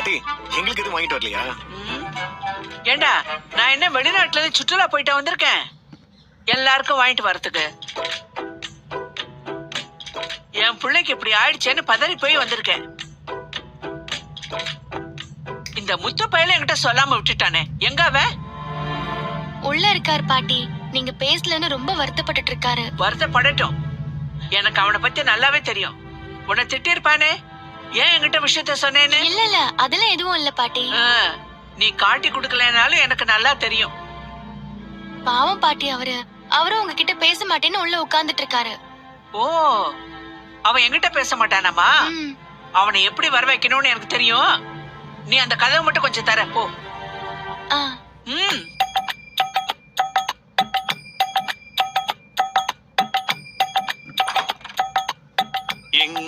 பாட்டி எங்களுக்கு எதுவும் வாங்கிட்டு வரலையா? ஏண்டா நான் என்ன வெளிநாட்டுல இருந்து சுற்றுலா போயிட்டு வந்திருக்கேன் எல்லாருக்கும் வாங்கிட்டு வரதுக்கு. என் பிள்ளைக்கு இப்படி ஆயிடுச்சேன்னு பதறி போய் வந்திருக்கேன். இந்த முத்து பையல என்கிட்ட சொல்லாம விட்டுட்டானே, எங்க அவன்? உள்ள இருக்காரு பாட்டி. நீங்க பேசலன்னு ரொம்ப வருத்தப்பட்டுட்டு இருக்காரு. வருத்தப்படட்டும், எனக்கு அவனை பத்தி நல்லாவே தெரியும். உன்னை திட்டிருப்பானே, ஏன் என்கிட்ட விஷயத்த சொன்னேன்னு? இல்ல அதெல்லாம் எதுவும் இல்ல பாட்டி. நீ காட்டி குடுக்கலனாலும் எனக்கு நல்லா தெரியும். பாவம் பாட்டி, அவரும் உங்ககிட்ட பேச மாட்டேன்னு உள்ள உட்கார்ந்துட்டு இருக்காரு. ஓ, அவன் என்கிட்ட பேச மாட்டானாமா? அவனை எப்படி வர வைக்கணும்னு எனக்கு தெரியும். நீ அந்த கதவை மட்டும் கொஞ்சம் தர போ. எங்க